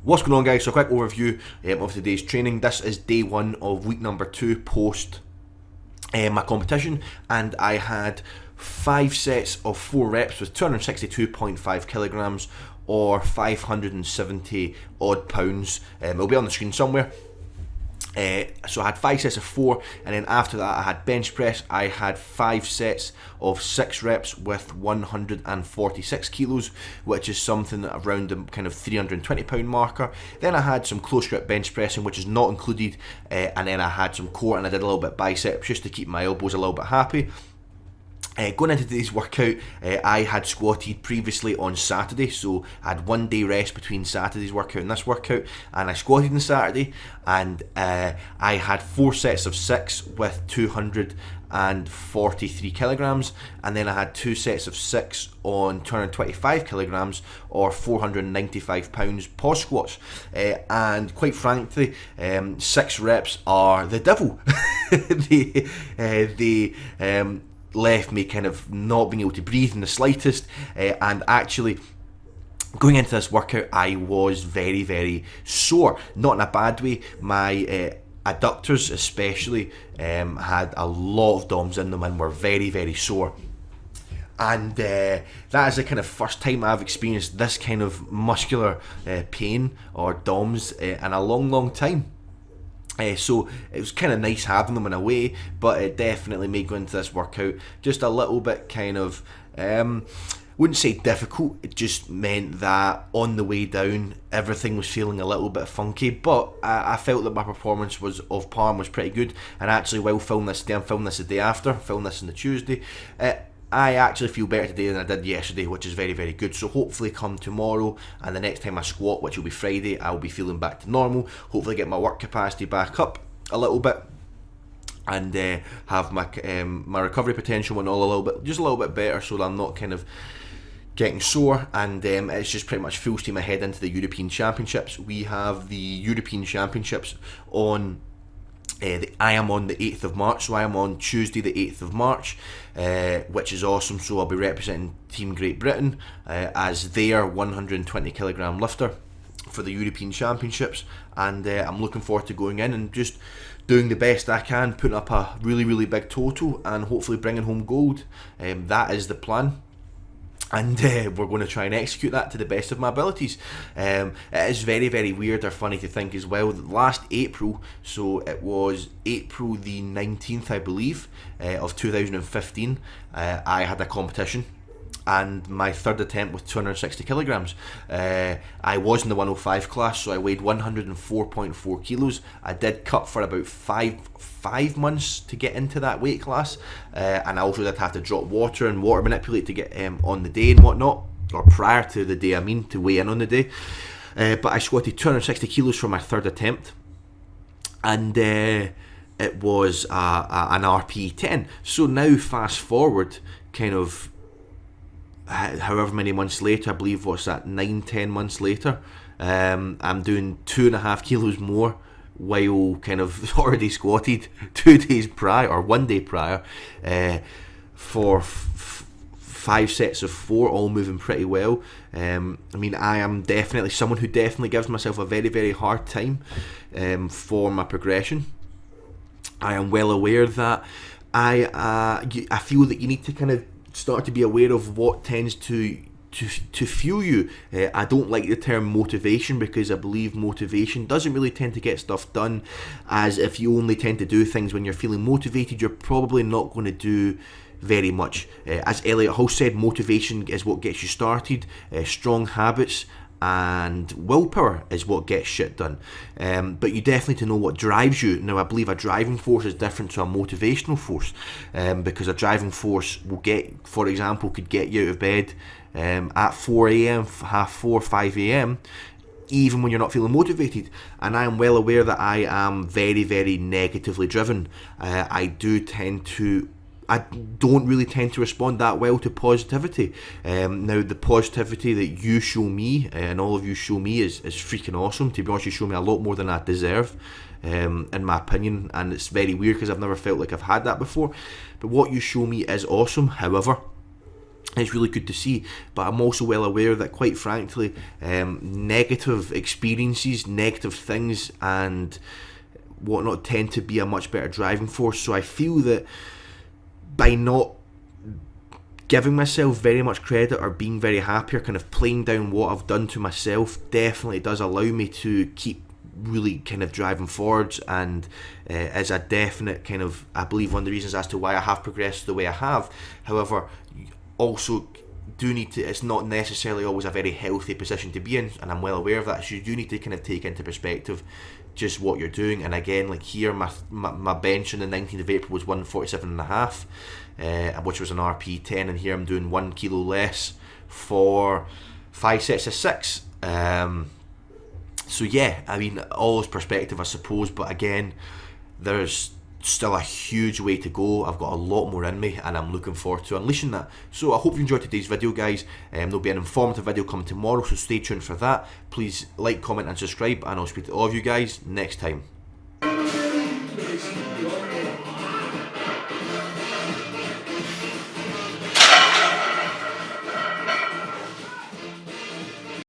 What's going on, guys? So a quick overview of today's training. This is day one of week number 2 post my competition, and I had 5 sets of 4 reps with 262.5 kilograms or 570 odd pounds. It'll be on the screen somewhere. So I had 5 sets of 4, and then after that I had bench press. I had 5 sets of 6 reps with 146 kilos, which is something around the kind of 320 pound marker. Then I had some close grip bench pressing, which is not included, and then I had some core, and I did a little bit biceps just to keep my elbows a little bit happy. Going into today's workout, I had squatted previously on Saturday, so I had 1 day rest between Saturday's workout and this workout, and I squatted on Saturday, and I had 4 sets of 6 with 243 kilograms, and then I had 2 sets of 6 on 225 kilograms or 495 pounds pause squats, and quite frankly, 6 reps are the devil. they left me kind of not being able to breathe in the slightest, and actually going into this workout I was very, very sore, not in a bad way. My adductors especially had a lot of DOMs in them and were very, very sore, and that is the kind of first time I've experienced this kind of muscular pain or DOMs in a long time. So it was kind of nice having them in a way, but it definitely made going into this workout just a little bit kind of, wouldn't say difficult, it just meant that on the way down everything was feeling a little bit funky, but I felt that my performance was of par and was pretty good. And actually, while filming this today, I'm filming this the day after, filming this on the Tuesday, I actually feel better today than I did yesterday, which is very, very good. So hopefully come tomorrow and the next time I squat, which will be Friday, I'll be feeling back to normal. Hopefully get my work capacity back up a little bit, and have my recovery potential and all a little bit better, so that I'm not kind of getting sore. And it's just pretty much full steam ahead into the European Championships. We have the European Championships on I am on the 8th of March, so I am on Tuesday the 8th of March, which is awesome. So I'll be representing Team Great Britain as their 120 kilogram lifter for the European Championships, and I'm looking forward to going in and just doing the best I can, putting up a really, really big total and hopefully bringing home gold. That is the plan. And we're going to try and execute that to the best of my abilities. It is very, very weird or funny to think as well that last April, so it was April the 19th I believe, of 2015, I had a competition, and my third attempt with 260 kilograms. I was in the 105 class, so I weighed 104.4 kilos. I did cut for about five months to get into that weight class, and I also did have to drop water and water manipulate to get on the day and whatnot, or prior to the day, I mean, to weigh in on the day. But I squatted 260 kilos for my third attempt, and it was an RP 10. So now fast forward kind of however many months later, I believe, what's that, 9-10 months later, I'm doing 2.5 kilos more while kind of already squatted 2 days prior, or 1 day prior, for 5 sets of 4, all moving pretty well. I mean, I am definitely someone who definitely gives myself a very, very hard time for my progression. I am well aware that I feel that you need to kind of start to be aware of what tends to fuel you. I don't like the term motivation, because I believe motivation doesn't really tend to get stuff done, as if you only tend to do things when you're feeling motivated, you're probably not going to do very much. As Elliot Hull said, motivation is what gets you started, strong habits and willpower is what gets shit done. But you definitely need to know what drives you. Now, I believe a driving force is different to a motivational force, because a driving force will get, for example, could get you out of bed at 4 a.m, half 4, 5 a.m, even when you're not feeling motivated. And I am well aware that I am very, very negatively driven. I don't really tend to respond that well to positivity. Now, the positivity that you show me, and all of you show me, is freaking awesome. To be honest, you show me a lot more than I deserve, in my opinion, and it's very weird because I've never felt like I've had that before. But what you show me is awesome. However, It's really good to see, but I'm also well aware that, quite frankly, negative experiences, negative things, and whatnot tend to be a much better driving force. So I feel that by not giving myself very much credit or being very happy or kind of playing down what I've done to myself definitely does allow me to keep really kind of driving forwards, and is a definite kind of, I believe, one of the reasons as to why I have progressed the way I have. However, also do need to, it's not necessarily always a very healthy position to be in, and I'm well aware of that, so you do need to kind of take into perspective just what you're doing. And again, like here, my bench on the 19th of April was 147.5, which was an RP 10, and here I'm doing 1 kilo less for 5 sets of 6. So yeah, I mean, all is perspective, I suppose, but again, there's still a huge way to go. I've got a lot more in me, and I'm looking forward to unleashing that. So I hope you enjoyed today's video, guys. There'll be an informative video coming tomorrow, so stay tuned for that. Please like, comment and subscribe, and I'll speak to all of you guys next time.